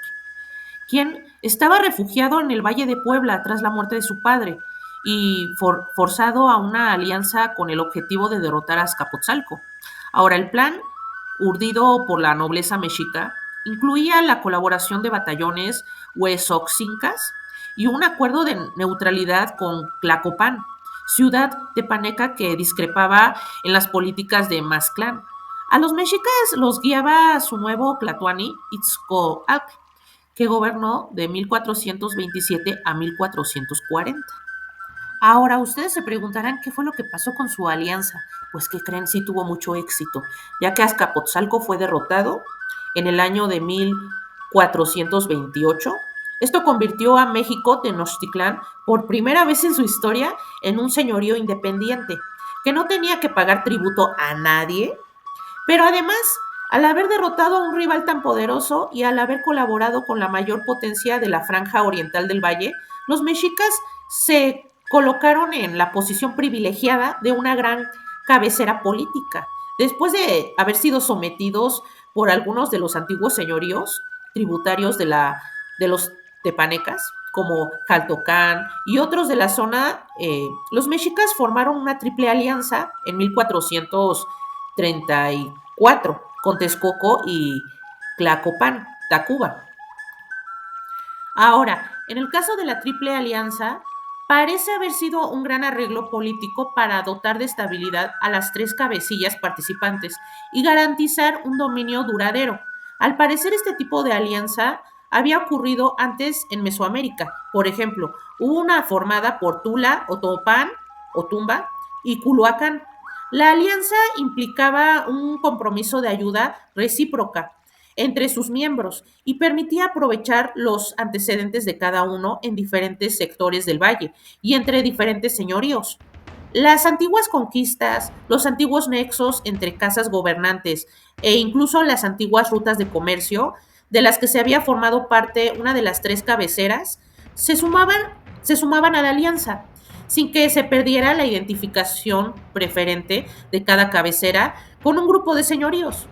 quien estaba refugiado en el Valle de Puebla tras la muerte de su padre y forzado a una alianza con el objetivo de derrotar a Azcapotzalco. Ahora, el plan, urdido por la nobleza mexica, incluía la colaboración de batallones huesoxincas y un acuerdo de neutralidad con Tlacopan, ciudad tepaneca que discrepaba en las políticas de Maxtlán. A los mexicas los guiaba su nuevo tlatoani, Itzcoatl, que gobernó de 1427 a 1440. Ahora, ustedes se preguntarán qué fue lo que pasó con su alianza. Pues que creen, sí tuvo mucho éxito, ya que Azcapotzalco fue derrotado en el año de 1428. Esto convirtió a México Tenochtitlán por primera vez en su historia en un señorío independiente, que no tenía que pagar tributo a nadie, pero además Al haber derrotado a un rival tan poderoso y al haber colaborado con la mayor potencia de la franja oriental del valle, los mexicas se colocaron en la posición privilegiada de una gran cabecera política. Después de haber sido sometidos por algunos de los antiguos señoríos tributarios de los tepanecas, como Jaltocán y otros de la zona, los mexicas formaron una triple alianza en 1434 con Texcoco y Tlacopan, Tacuba. Ahora, en el caso de la Triple Alianza, parece haber sido un gran arreglo político para dotar de estabilidad a las tres cabecillas participantes y garantizar un dominio duradero. Al parecer, este tipo de alianza había ocurrido antes en Mesoamérica. Por ejemplo, hubo una formada por Tula, Otopan, Otumba y Culhuacán. La alianza implicaba un compromiso de ayuda recíproca entre sus miembros y permitía aprovechar los antecedentes de cada uno en diferentes sectores del valle y entre diferentes señoríos. Las antiguas conquistas, los antiguos nexos entre casas gobernantes e incluso las antiguas rutas de comercio de las que se había formado parte una de las tres cabeceras, se sumaban a la alianza, sin que se perdiera la identificación preferente de cada cabecera con un grupo de señoríos.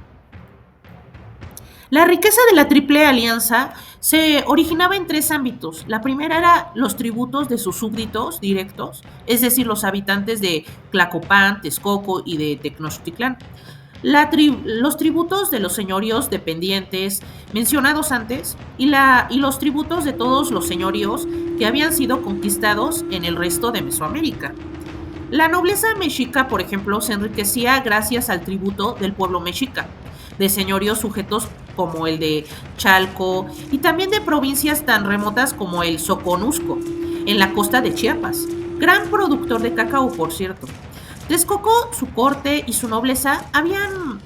La riqueza de la Triple Alianza se originaba en tres ámbitos. La primera era los tributos de sus súbditos directos, es decir, los habitantes de Tlacopan, Texcoco y de Tenochtitlán. Los tributos de los señoríos dependientes mencionados antes y los tributos de todos los señoríos que habían sido conquistados en el resto de Mesoamérica. La nobleza mexica, por ejemplo, se enriquecía gracias al tributo del pueblo mexica, de señoríos sujetos como el de Chalco y también de provincias tan remotas como el Soconusco, en la costa de Chiapas, gran productor de cacao, por cierto. Texcoco, su corte y su nobleza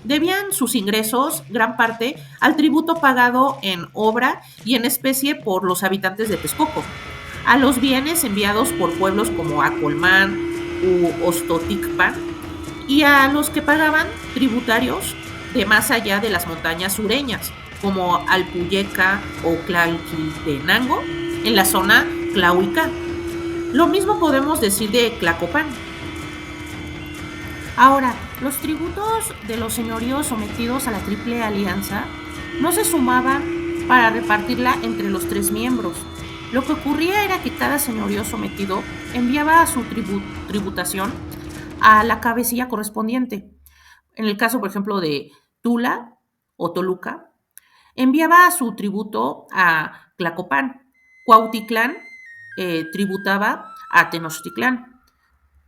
debían sus ingresos, gran parte, al tributo pagado en obra y en especie por los habitantes de Texcoco, a los bienes enviados por pueblos como Acolmán u Ostoticpan, y a los que pagaban tributarios de más allá de las montañas sureñas, como Alpuyeca o Tlalquitenango, en la zona Tlahuica. Lo mismo podemos decir de Tlacopan. Ahora, los tributos de los señoríos sometidos a la Triple Alianza no se sumaban para repartirla entre los tres miembros. Lo que ocurría era que cada señorío sometido enviaba su tributación a la cabecilla correspondiente. En el caso, por ejemplo, de Tula o Toluca, enviaba su tributo a Tlacopan. Cuautitlán tributaba a Tenochtitlán.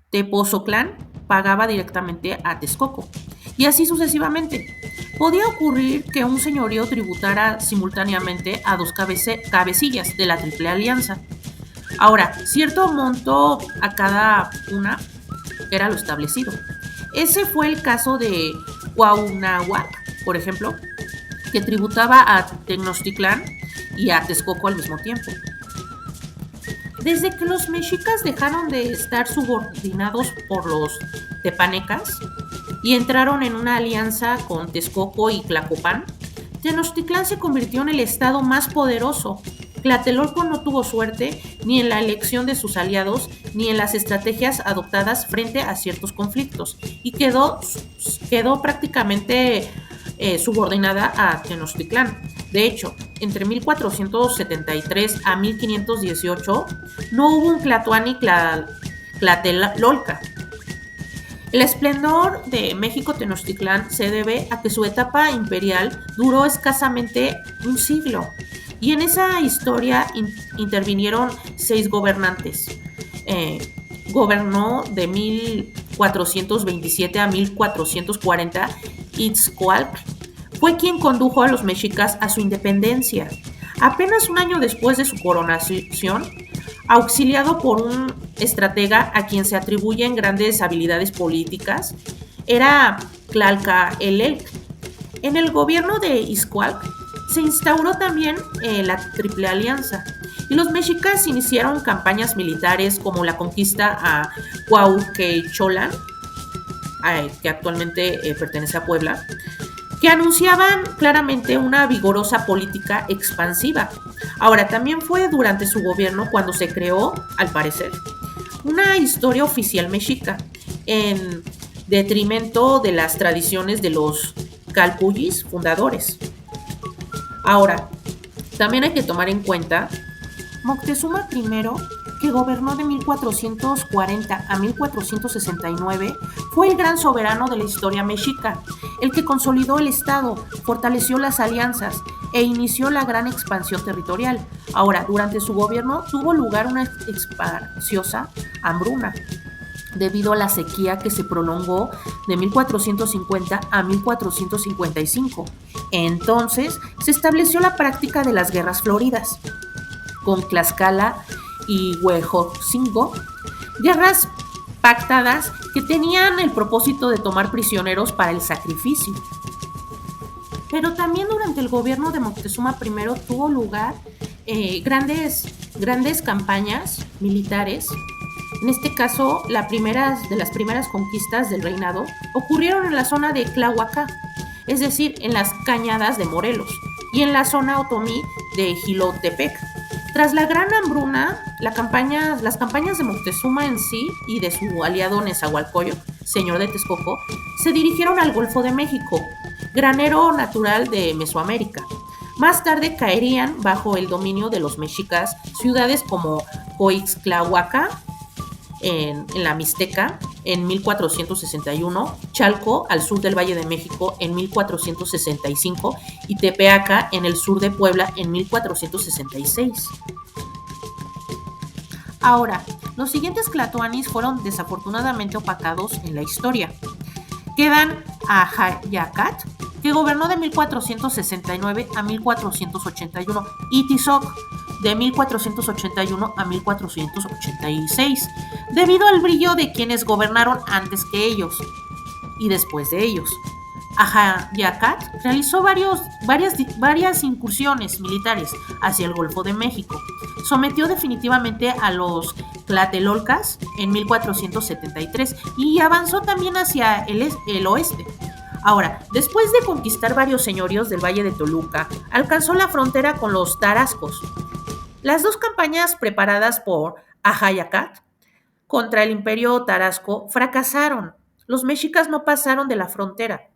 Tepoztlán pagaba directamente a Texcoco. Y así sucesivamente. Podía ocurrir que un señorío tributara simultáneamente a dos cabecillas de la Triple Alianza. Ahora, cierto monto a cada una era lo establecido. Ese fue el caso de Cuauhnáhuac, por ejemplo, que tributaba a Tenochtitlán y a Texcoco al mismo tiempo. Desde que los mexicas dejaron de estar subordinados por los tepanecas y entraron en una alianza con Texcoco y Tlacopan, Tenochtitlán se convirtió en el estado más poderoso. Tlatelolco no tuvo suerte ni en la elección de sus aliados ni en las estrategias adoptadas frente a ciertos conflictos y quedó prácticamente subordinada a Tenochtitlán. De hecho, entre 1473 a 1518 no hubo un Tlatoani Tlatelolca. El esplendor de México Tenochtitlán se debe a que su etapa imperial duró escasamente un siglo y en esa historia intervinieron 6 gobernantes. Gobernó de 1427 a 1440 Itzcoatl. Fue quien condujo a los mexicas a su independencia. Apenas un año después de su coronación, auxiliado por un estratega a quien se atribuyen grandes habilidades políticas, era Tlalcaelec. En el gobierno de Izcoatl se instauró también la Triple Alianza y los mexicas iniciaron campañas militares como la conquista a Cuauhquecholan, que actualmente pertenece a Puebla, que anunciaban claramente una vigorosa política expansiva. Ahora, también fue durante su gobierno cuando se creó, al parecer, una historia oficial mexica, en detrimento de las tradiciones de los calpullis fundadores. Ahora, también hay que tomar en cuenta Moctezuma I, que gobernó de 1440 a 1469, fue el gran soberano de la historia mexica, el que consolidó el Estado, fortaleció las alianzas e inició la gran expansión territorial. Ahora, durante su gobierno tuvo lugar una espaciosa hambruna debido a la sequía que se prolongó de 1450 a 1455. Entonces se estableció la práctica de las guerras floridas con Tlaxcala y Huejotzingo, guerras pactadas que tenían el propósito de tomar prisioneros para el sacrificio. Pero también durante el gobierno de Moctezuma I tuvo lugar grandes campañas militares. En este caso, de las primeras conquistas del reinado ocurrieron en la zona de Tlahuaca, es decir, en las cañadas de Morelos, y en la zona otomí de Jilotepec. Tras la gran hambruna, las campañas de Moctezuma en sí y de su aliado Nezahualcóyotl, señor de Texcoco, se dirigieron al Golfo de México, granero natural de Mesoamérica. Más tarde caerían bajo el dominio de los mexicas ciudades como Coixtlahuaca, en la Mixteca, en 1461, Chalco, al sur del Valle de México, en 1465, y Tepeaca, en el sur de Puebla, en 1466. Ahora, los siguientes tlatoanis fueron desafortunadamente opacados en la historia. Quedan Ajayacat, que gobernó de 1469 a 1481, y Tizoc, de 1481 a 1486, debido al brillo de quienes gobernaron antes que ellos y después de ellos. Ajayacat realizó varias incursiones militares hacia el Golfo de México. Sometió definitivamente a los tlatelolcas en 1473 y avanzó también hacia el oeste. Ahora, después de conquistar varios señoríos del Valle de Toluca, alcanzó la frontera con los tarascos. Las dos campañas preparadas por Ajayacat contra el imperio tarasco fracasaron. Los mexicas no pasaron de la frontera.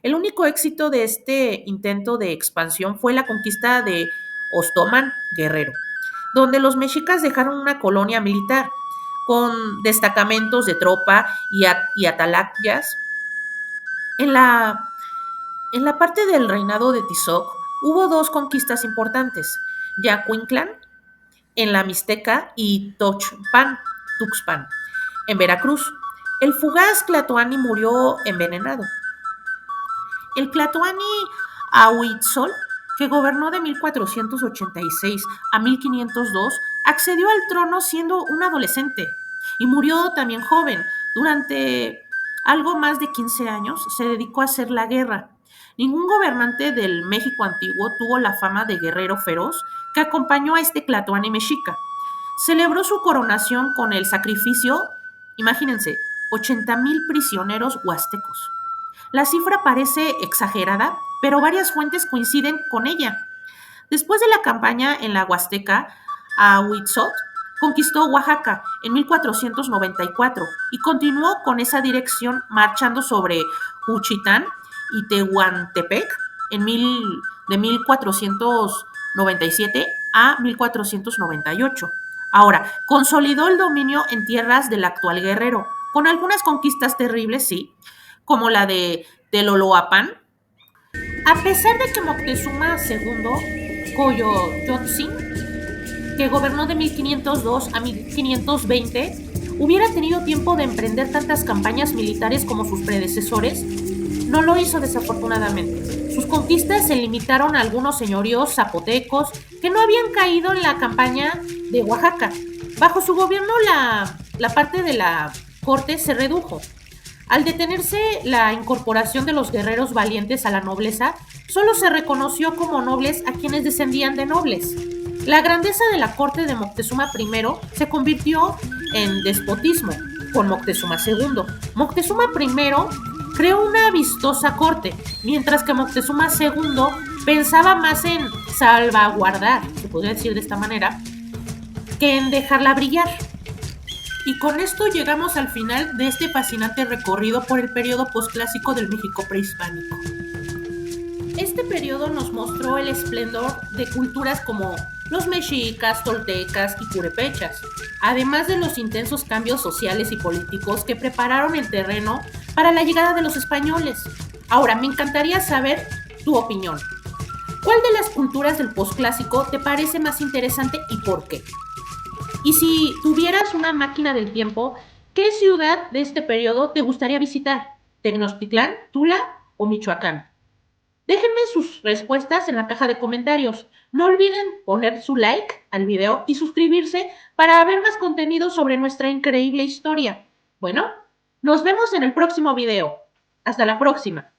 El único éxito de este intento de expansión fue la conquista de Ostoman, Guerrero, donde los mexicas dejaron una colonia militar con destacamentos de tropa y atalayas. En la parte del reinado de Tizoc hubo dos conquistas importantes: Yacuinclán, en la Mixteca, y Tuxpan, en Veracruz. El fugaz Tlatoani murió envenenado. El Tlatoani Ahuitzol, que gobernó de 1486 a 1502, accedió al trono siendo un adolescente y murió también joven. Durante algo más de 15 años se dedicó a hacer la guerra. Ningún gobernante del México antiguo tuvo la fama de guerrero feroz que acompañó a este Tlatoani mexica. Celebró su coronación con el sacrificio, imagínense, 80,000 prisioneros huastecos. La cifra parece exagerada, pero varias fuentes coinciden con ella. Después de la campaña en la Huasteca, Ahuitzot conquistó Oaxaca en 1494 y continuó con esa dirección marchando sobre Juchitán y Tehuantepec de 1497 a 1498. Ahora, consolidó el dominio en tierras del actual Guerrero, con algunas conquistas terribles, sí, como la de Teloloapan. A pesar de que Moctezuma II Coyoyotzin, que gobernó de 1502 a 1520, hubiera tenido tiempo de emprender tantas campañas militares como sus predecesores, no lo hizo desafortunadamente. Sus conquistas se limitaron a algunos señoríos zapotecos que no habían caído en la campaña de Oaxaca. Bajo su gobierno la parte de la corte se redujo. Al detenerse la incorporación de los guerreros valientes a la nobleza, solo se reconoció como nobles a quienes descendían de nobles. La grandeza de la corte de Moctezuma I se convirtió en despotismo con Moctezuma II. Moctezuma I creó una vistosa corte, mientras que Moctezuma II pensaba más en salvaguardar, se podría decir de esta manera, que en dejarla brillar. Y con esto llegamos al final de este fascinante recorrido por el periodo posclásico del México prehispánico. Este periodo nos mostró el esplendor de culturas como los mexicas, toltecas y purépechas, además de los intensos cambios sociales y políticos que prepararon el terreno para la llegada de los españoles. Ahora, me encantaría saber tu opinión. ¿Cuál de las culturas del posclásico te parece más interesante y por qué? Y si tuvieras una máquina del tiempo, ¿qué ciudad de este periodo te gustaría visitar? ¿Tenochtitlán, Tula o Michoacán? Déjenme sus respuestas en la caja de comentarios. No olviden poner su like al video y suscribirse para ver más contenido sobre nuestra increíble historia. Bueno, nos vemos en el próximo video. Hasta la próxima.